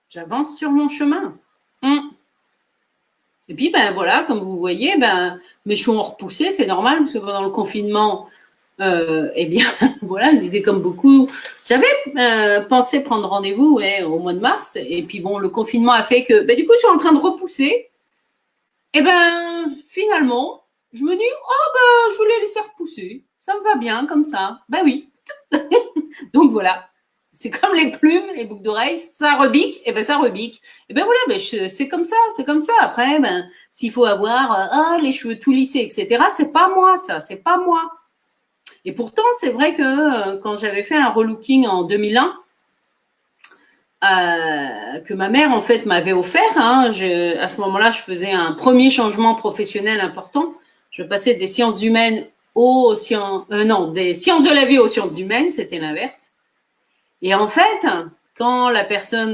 J'avance sur mon chemin. Et puis, ben voilà, comme vous voyez, ben, mes cheveux ont repoussé, c'est normal, parce que pendant le confinement, eh bien, voilà, ils étaient comme beaucoup. J'avais pensé prendre rendez-vous au mois de mars, et puis bon, le confinement a fait que, ben, du coup, je suis en train de repousser. Et ben, finalement, je me dis, oh ben, je vais les laisser repousser. Ça me va bien comme ça. Ben oui. Donc voilà. C'est comme les plumes, les boucles d'oreilles, ça rebique, et ben ça rebique. Et ben voilà, ben c'est comme ça, c'est comme ça. Après, ben s'il faut avoir les cheveux tout lissés, etc., c'est pas moi ça, c'est pas moi. Et pourtant, c'est vrai que quand j'avais fait un relooking en 2001, que ma mère en fait m'avait offert, à ce moment-là, je faisais un premier changement professionnel important. Je passais des sciences humaines aux sciences, non, des sciences de la vie aux sciences humaines, c'était l'inverse. Et en fait, quand la personne,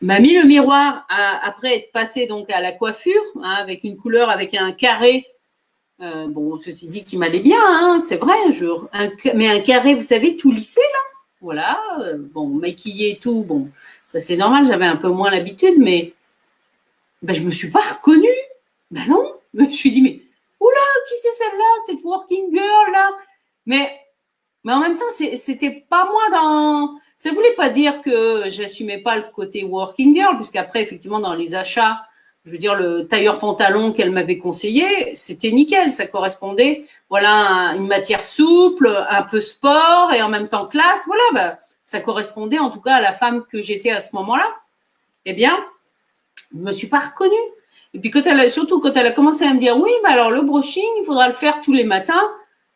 m'a mis le miroir après être passée donc à la coiffure, avec une couleur, avec un carré. Bon, ceci dit, qui m'allait bien, c'est vrai. Mais un carré, vous savez, tout lissé là. Voilà. Bon, maquillé et tout. Bon, ça c'est normal. J'avais un peu moins l'habitude, mais ben, je me suis pas reconnue. Ben non. Je me suis dit, mais oula, qui c'est celle-là, cette working girl là. Mais en même temps, c'était pas moi dans. Ça voulait pas dire que j'assumais pas le côté working girl, puisqu'après, effectivement, dans les achats, je veux dire, le tailleur pantalon qu'elle m'avait conseillé, c'était nickel, ça correspondait. Voilà, une matière souple, un peu sport et en même temps classe. Voilà, bah, ça correspondait en tout cas à la femme que j'étais à ce moment-là. Eh bien, je me suis pas reconnue. Et puis surtout quand elle a commencé à me dire, oui, mais alors le brushing, il faudra le faire tous les matins.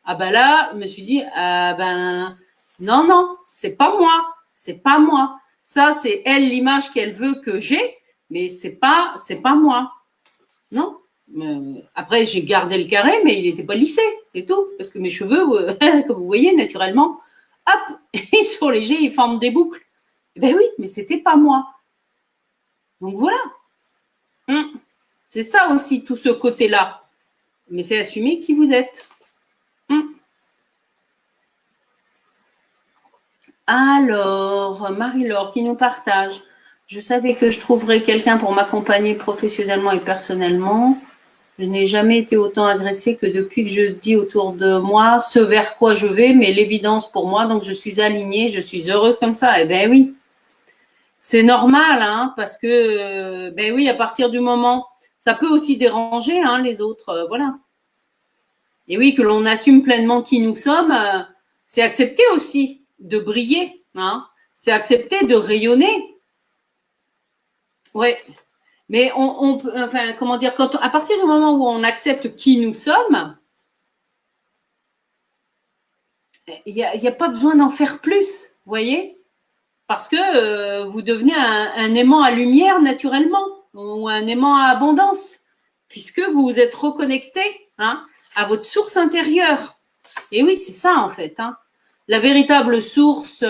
Ah ben là, je me suis dit, ah ben non, non, c'est pas moi, c'est pas moi. Ça, c'est elle l'image qu'elle veut que j'ai, mais c'est pas moi. Non. Après, j'ai gardé le carré, mais il n'était pas lissé, c'est tout. Parce que mes cheveux, comme vous voyez, naturellement, hop, ils sont légers, ils forment des boucles. Ben oui, mais c'était pas moi. Donc voilà. C'est ça aussi, tout ce côté-là. Mais c'est assumer qui vous êtes. Alors, Marie-Laure qui nous partage. Je savais que je trouverais quelqu'un pour m'accompagner professionnellement et personnellement. Je n'ai jamais été autant agressée que depuis que je dis autour de moi ce vers quoi je vais, mais l'évidence pour moi, donc je suis alignée, je suis heureuse comme ça. Eh ben oui, c'est normal, hein, parce que, ben oui, à partir du moment, ça peut aussi déranger les autres, voilà. Et oui, que l'on assume pleinement qui nous sommes, c'est accepter aussi de briller, c'est accepter de rayonner. Ouais. Mais on peut, enfin, comment dire, à partir du moment où on accepte qui nous sommes, il n'y a pas besoin d'en faire plus, vous voyez? Parce que vous devenez un aimant à lumière naturellement, ou un aimant à abondance, puisque vous vous êtes reconnecté à votre source intérieure. Et oui, c'est ça en fait. La véritable source,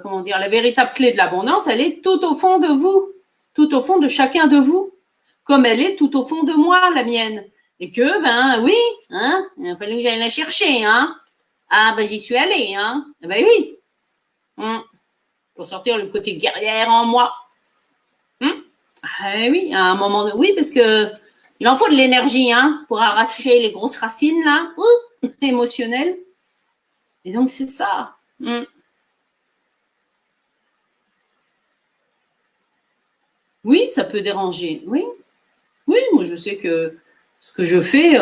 comment dire, la véritable clé de l'abondance, elle est tout au fond de vous, tout au fond de chacun de vous, comme elle est tout au fond de moi, la mienne. Et que, ben oui, il a fallu que j'aille la chercher. Ah, ben j'y suis allée. Ben oui. Pour sortir le côté guerrière en moi. Ah oui, à un moment donné, oui, parce que il en faut de l'énergie, pour arracher les grosses racines là, émotionnelles. Et donc c'est ça. Oui, ça peut déranger. Oui, oui, moi je sais que ce que je fais,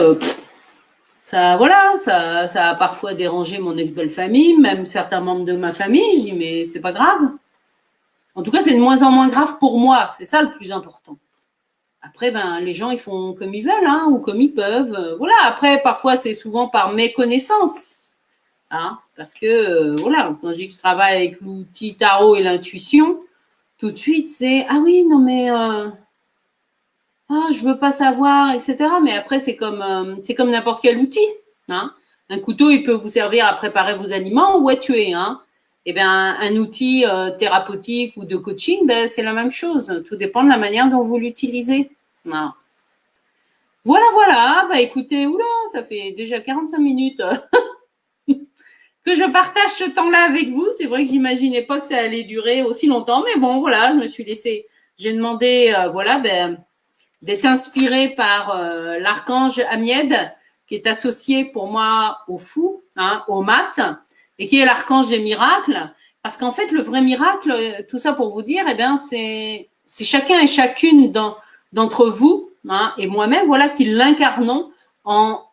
ça, voilà, ça a parfois dérangé mon ex-belle-famille, même certains membres de ma famille. Je dis mais c'est pas grave. En tout cas, c'est de moins en moins grave pour moi. C'est ça le plus important. Après, ben, les gens, ils font comme ils veulent, ou comme ils peuvent. Voilà. Après, parfois, c'est souvent par méconnaissance. Parce que, voilà, quand je dis que je travaille avec l'outil tarot et l'intuition, tout de suite, c'est « Ah oui, non mais, je veux pas savoir, etc. » Mais après, c'est comme n'importe quel outil. Un couteau, il peut vous servir à préparer vos aliments ou à tuer. Eh bien, un outil thérapeutique ou de coaching, ben, c'est la même chose. Tout dépend de la manière dont vous l'utilisez. Voilà, voilà. Bah, écoutez, oula, ça fait déjà 45 minutes que je partage ce temps-là avec vous. C'est vrai que j'imaginais pas que ça allait durer aussi longtemps, mais bon, voilà, je me suis laissée. J'ai demandé, voilà, d'être inspirée par l'archange Amied, qui est associé pour moi au fou, hein, au mat, et qui est l'archange des miracles. Parce qu'en fait, le vrai miracle, tout ça pour vous dire, eh bien, c'est chacun et chacune d'entre vous, hein, et moi-même, voilà, qui l'incarnons en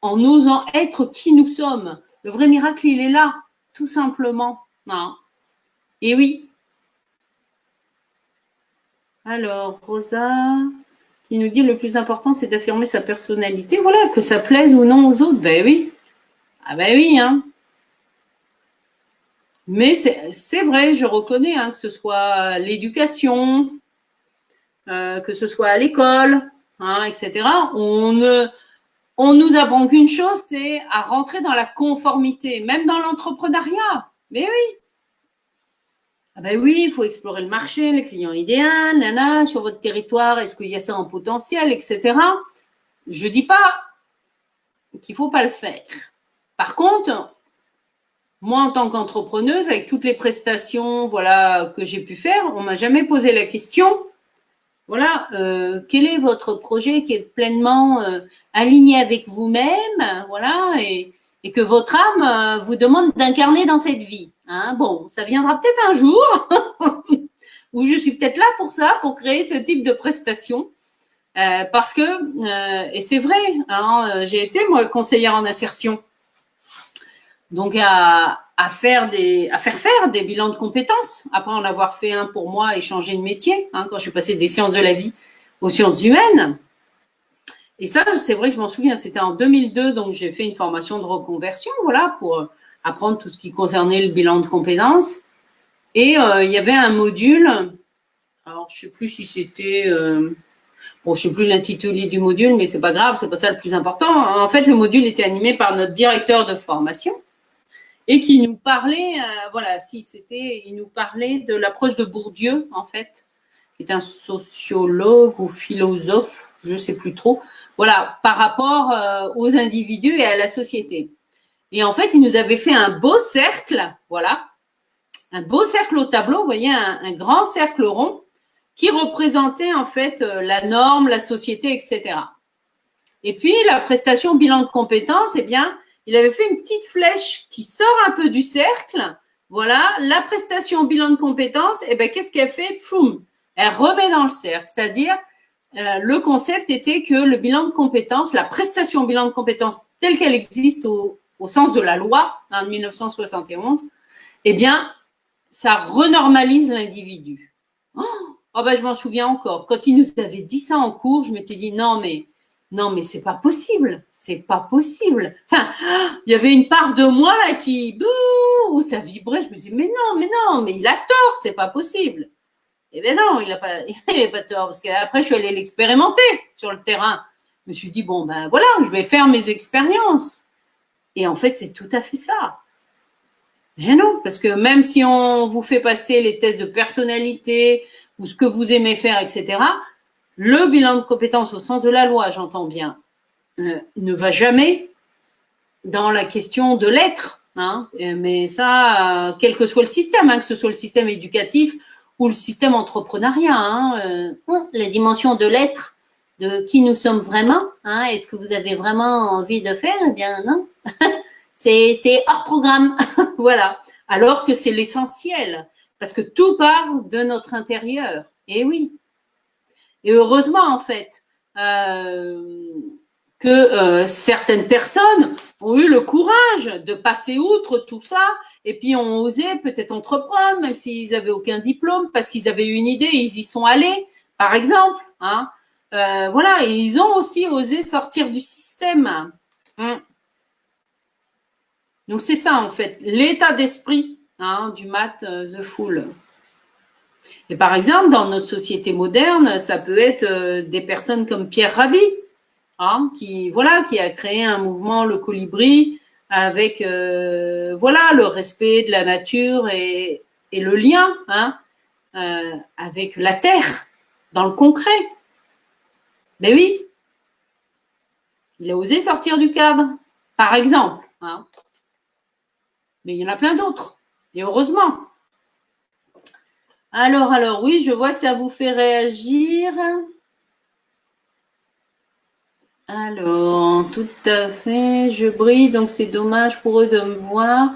osant être qui nous sommes. Le vrai miracle, il est là, tout simplement. Hein. Et oui. Alors, Rosa, qui nous dit le plus important, c'est d'affirmer sa personnalité. Voilà, que ça plaise ou non aux autres. Ben oui. Ah ben oui, hein. Mais c'est vrai, je reconnais, hein, que ce soit l'éducation, que ce soit à l'école, hein, etc. On nous apprend qu'une chose, c'est à rentrer dans la conformité, même dans l'entrepreneuriat. Mais oui. Ah ben oui, il faut explorer le marché, les clients idéaux, nana, sur votre territoire, est-ce qu'il y a ça en potentiel, etc. Je dis pas qu'il faut pas le faire. Par contre, moi, en tant qu'entrepreneuse, avec toutes les prestations, voilà, que j'ai pu faire, on m'a jamais posé la question, voilà, quel est votre projet qui est pleinement aligné avec vous-même, voilà, et que votre âme vous demande d'incarner dans cette vie. Hein. Bon, ça viendra peut-être un jour où je suis peut-être là pour ça, pour créer ce type de prestation. Parce que, et c'est vrai, hein, j'ai été, moi, conseillère en insertion. Donc, à faire faire des bilans de compétences, après en avoir fait un pour moi et changer de métier, hein, quand je suis passée des sciences de la vie aux sciences humaines. Et ça, c'est vrai que je m'en souviens, c'était en 2002, donc j'ai fait une formation de reconversion, voilà, pour apprendre tout ce qui concernait le bilan de compétences. Et il y avait un module, alors je sais plus si c'était, bon, je sais plus l'intitulé du module, mais c'est pas grave, c'est pas ça le plus important. En fait, le module était animé par notre directeur de formation et qui nous parlait, voilà, si c'était, il nous parlait de l'approche de Bourdieu, en fait, qui est un sociologue ou philosophe, je sais plus trop, voilà, par rapport aux individus et à la société. Et en fait, il nous avait fait un beau cercle, voilà, un beau cercle au tableau, vous voyez, un grand cercle rond qui représentait en fait la norme, la société, etc. Et puis, la prestation bilan de compétences, eh bien, il avait fait une petite flèche qui sort un peu du cercle. Voilà, la prestation bilan de compétences, eh bien, qu'est-ce qu'elle fait? Foum, elle remet dans le cercle. C'est-à-dire, le concept était que le bilan de compétences, la prestation bilan de compétences telle qu'elle existe au sens de la loi en 1971, eh bien, ça renormalise l'individu. Oh ben, je m'en souviens encore. Quand il nous avait dit ça en cours, je m'étais dit non, mais c'est pas possible. C'est pas possible. Enfin, il y avait une part de moi là qui, bouh, ça vibrait. Je me suis dit, mais non, mais il a tort, c'est pas possible. Eh bien non, il avait pas tort. Parce qu'après, je suis allée l'expérimenter sur le terrain. Je me suis dit, bon, ben voilà, je vais faire mes expériences. Et en fait, c'est tout à fait ça. Eh non, parce que même si on vous fait passer les tests de personnalité ou ce que vous aimez faire, etc., le bilan de compétences au sens de la loi, j'entends bien, ne va jamais dans la question de l'être. Hein, mais ça, quel que soit le système, hein, que ce soit le système éducatif ou le système entrepreneuriat, hein, la dimension de l'être, de qui nous sommes vraiment, hein, est-ce que vous avez vraiment envie de faire? Eh bien non, c'est hors programme. Voilà. Alors que c'est l'essentiel, parce que tout part de notre intérieur. Et oui. Et heureusement, en fait, que certaines personnes ont eu le courage de passer outre tout ça et puis ont osé peut-être entreprendre, même s'ils n'avaient aucun diplôme, parce qu'ils avaient eu une idée et ils y sont allés, par exemple. Hein. Voilà, et ils ont aussi osé sortir du système. Donc c'est ça, en fait, l'état d'esprit, hein, du mat The Fool. Et par exemple, dans notre société moderne, ça peut être des personnes comme Pierre Rabhi, hein, qui a créé un mouvement, le Colibri, avec voilà, le respect de la nature et le lien, hein, avec la terre, dans le concret. Mais oui, il a osé sortir du cadre, par exemple. Hein. Mais il y en a plein d'autres. Et heureusement. Alors, oui, je vois que ça vous fait réagir. Alors, tout à fait, je brille, donc c'est dommage pour eux de me voir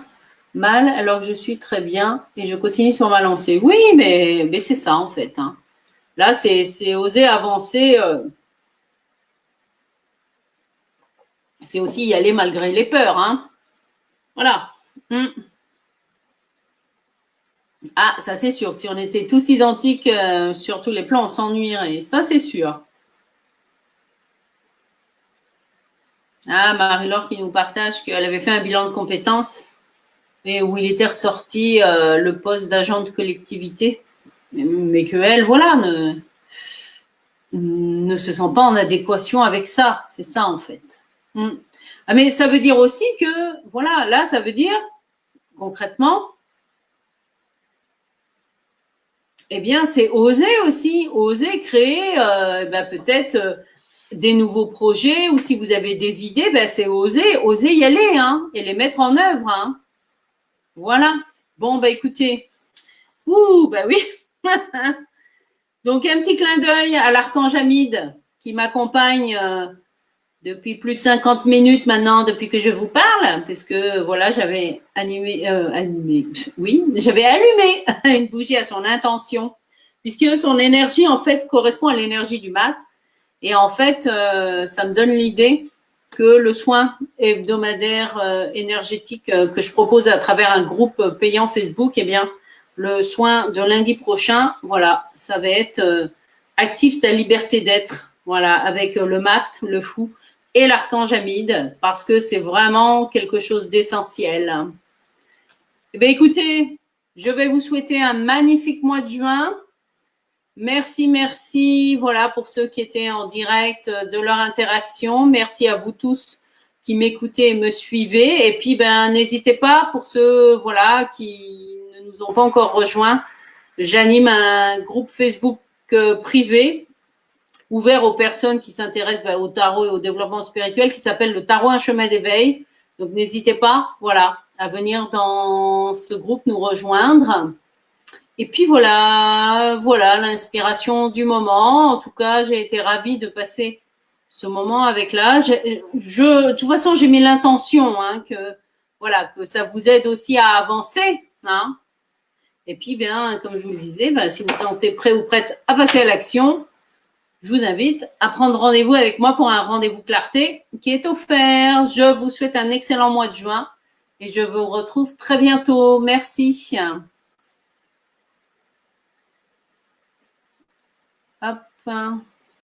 mal alors que je suis très bien et je continue sur ma lancée. Oui, mais c'est ça en fait. Hein. Là, c'est oser avancer. C'est aussi y aller malgré les peurs. Hein. Voilà. Ah, ça c'est sûr. Si on était tous identiques sur tous les plans, on s'ennuierait. Ça c'est sûr. Ah, Marie-Laure qui nous partage qu'elle avait fait un bilan de compétences et où il était ressorti le poste d'agent de collectivité, mais que elle, voilà, ne se sent pas en adéquation avec ça. C'est ça en fait. Ah, mais ça veut dire aussi que, voilà, là, ça veut dire concrètement, eh bien, c'est oser aussi, oser créer peut-être des nouveaux projets ou si vous avez des idées, c'est oser y aller hein, et les mettre en œuvre. Hein. Voilà. Bon, écoutez. Oui. Donc, un petit clin d'œil à l'archange Hamid qui m'accompagne depuis plus de 50 minutes maintenant, depuis que je vous parle, parce que voilà, j'avais j'avais allumé une bougie à son intention, puisque son énergie, en fait, correspond à l'énergie du mat. Et en fait, ça me donne l'idée que le soin hebdomadaire énergétique que je propose à travers un groupe payant Facebook, eh bien, le soin de lundi prochain, voilà, ça va être active ta liberté d'être, voilà, avec le mat, le fou et l'archange Hamid, parce que c'est vraiment quelque chose d'essentiel. Eh bien, écoutez, je vais vous souhaiter un magnifique mois de juin. Merci, voilà, pour ceux qui étaient en direct de leur interaction. Merci à vous tous qui m'écoutez et me suivez. Et puis, n'hésitez pas pour ceux, voilà, qui ne nous ont pas encore rejoints. J'anime un groupe Facebook privé ouvert aux personnes qui s'intéressent au tarot et au développement spirituel qui s'appelle le Tarot Un chemin d'éveil. Donc, n'hésitez pas, voilà, à venir dans ce groupe nous rejoindre. Et puis voilà, l'inspiration du moment. En tout cas, j'ai été ravie de passer ce moment avec là. De toute façon, j'ai mis l'intention que ça vous aide aussi à avancer. Hein. Et puis, comme je vous le disais, si vous sentez prêt ou prête à passer à l'action, je vous invite à prendre rendez-vous avec moi pour un rendez-vous clarté qui est offert. Je vous souhaite un excellent mois de juin et je vous retrouve très bientôt. Merci. Hop.